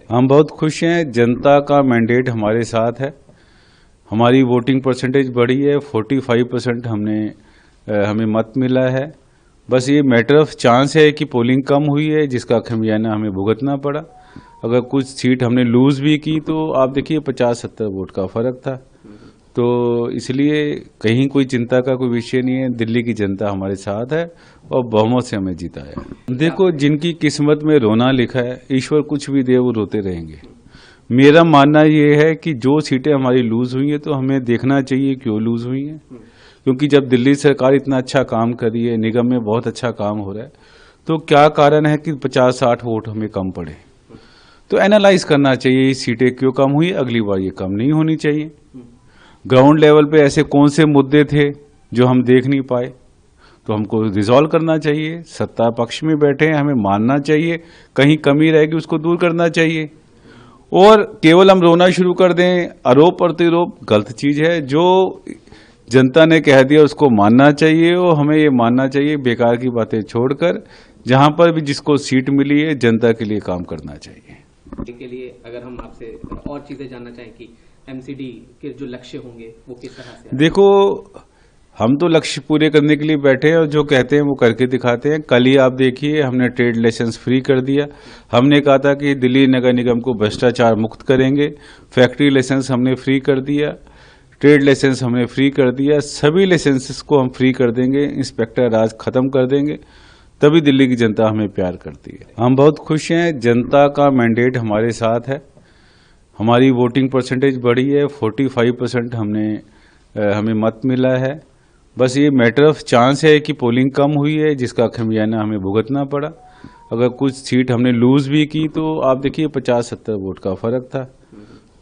हम बहुत खुश हैं। जनता का मैंडेट हमारे साथ है। हमारी वोटिंग परसेंटेज बढ़ी है। 45% हमें मत मिला है। बस ये मैटर ऑफ चांस है कि पोलिंग कम हुई है, जिसका खमियाना हमें भुगतना पड़ा। अगर कुछ सीट हमने लूज भी की तो आप देखिए 50-70 वोट का फर्क था। तो इसलिए कहीं कोई चिंता का कोई विषय नहीं है। दिल्ली की जनता हमारे साथ है और बहुमत से हमें जिताया। देखो, जिनकी किस्मत में रोना लिखा है, ईश्वर कुछ भी दे वो रोते रहेंगे। मेरा मानना ये है कि जो सीटें हमारी लूज हुई हैं तो हमें देखना चाहिए क्यों लूज हुई हैं। क्योंकि जब दिल्ली सरकार इतना अच्छा काम कर रही है, निगम में बहुत अच्छा काम हो रहा है, तो क्या कारण है कि 50-60 वोट हमें कम पड़े। तो एनालाइज करना चाहिए ये सीटें क्यों कम हुई, अगली बार ये कम नहीं होनी चाहिए। ग्राउंड लेवल पे ऐसे कौन से मुद्दे थे जो हम देख नहीं पाए, तो हमको रिजॉल्व करना चाहिए। सत्ता पक्ष में बैठे हैं, हमें मानना चाहिए, कहीं कमी रहेगी उसको दूर करना चाहिए। और केवल हम रोना शुरू कर दें, आरोप प्रतिरोप गलत चीज है। जो जनता ने कह दिया उसको मानना चाहिए और हमें ये मानना चाहिए, बेकार की बातें छोड़कर जहां पर भी जिसको सीट मिली है जनता के लिए काम करना चाहिए। के लिए अगर हम आपसे और चीजें जानना चाहें कि एमसीडी के जो लक्ष्य होंगे वो किस तरह से? देखो, हम तो लक्ष्य पूरे करने के लिए बैठे हैं और जो कहते हैं वो करके दिखाते हैं। कल ही आप देखिए, हमने ट्रेड लाइसेंस फ्री कर दिया। हमने कहा था कि दिल्ली नगर निगम को भ्रष्टाचार मुक्त करेंगे। फैक्ट्री लाइसेंस हमने फ्री कर दिया, ट्रेड लाइसेंस हमने फ्री कर दिया। सभी लाइसेंसेस को हम फ्री कर देंगे, इंस्पेक्टर राज खत्म कर देंगे। तभी दिल्ली की जनता हमें प्यार करती है। हम बहुत खुश हैं। जनता का मैंडेट हमारे साथ है। हमारी वोटिंग परसेंटेज बढ़ी है। 45% हमें मत मिला है। बस ये मैटर ऑफ चांस है कि पोलिंग कम हुई है, जिसका खमियाना हमें भुगतना पड़ा। अगर कुछ सीट हमने लूज भी की तो आप देखिए 50-70 वोट का फर्क था।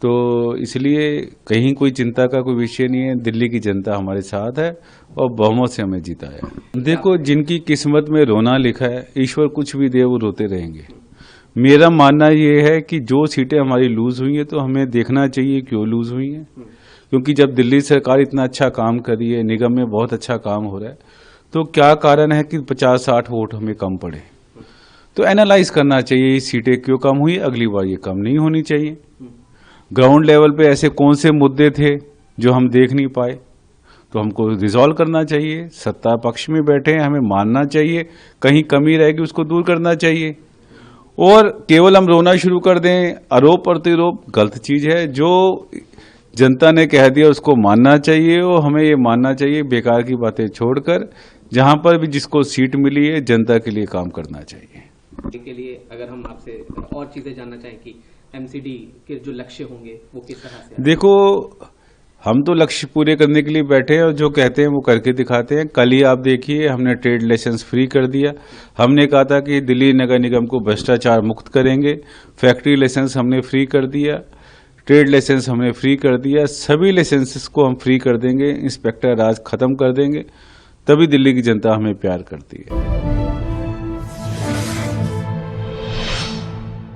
तो इसलिए कहीं कोई चिंता का कोई विषय नहीं है। दिल्ली की जनता हमारे साथ है और बहुमत से हमें जिताया। देखो, जिनकी किस्मत में रोना लिखा है, ईश्वर कुछ भी दे वो रोते रहेंगे। मेरा मानना ये है कि जो सीटें हमारी लूज हुई हैं तो हमें देखना चाहिए क्यों लूज हुई हैं। क्योंकि जब दिल्ली सरकार इतना अच्छा काम कर रही है, निगम में बहुत अच्छा काम हो रहा है, तो क्या कारण है कि 50-60 वोट हमें कम पड़े। तो एनालाइज करना चाहिए ये सीटें क्यों कम हुई, अगली बार ये कम नहीं होनी चाहिए। ग्राउंड लेवल पे ऐसे कौन से मुद्दे थे जो हम देख नहीं पाए, तो हमको रिजॉल्व करना चाहिए। सत्ता पक्ष में बैठे हैं, हमें मानना चाहिए, कहीं कमी रहेगी उसको दूर करना चाहिए। और केवल हम रोना शुरू कर दें, आरोप प्रतिरोप गलत चीज है। जो जनता ने कह दिया उसको मानना चाहिए और हमें ये मानना चाहिए, बेकार की बातें छोड़कर जहां पर भी जिसको सीट मिली है जनता के लिए काम करना चाहिए। के लिए अगर हम आपसे और चीजें जानना चाहें कि एमसीडी के जो लक्ष्य होंगे वो किस तरह से? देखो, हम तो लक्ष्य पूरे करने के लिए बैठे हैं और जो कहते हैं वो करके दिखाते हैं। कल ही आप देखिए, हमने ट्रेड लाइसेंस फ्री कर दिया। हमने कहा था कि दिल्ली नगर निगम को भ्रष्टाचार मुक्त करेंगे। फैक्ट्री लाइसेंस हमने फ्री कर दिया, ट्रेड लाइसेंस हमने फ्री कर दिया। सभी लाइसेंसेस को हम फ्री कर देंगे, इंस्पेक्टर राज खत्म कर देंगे। तभी दिल्ली की जनता हमें प्यार करती है।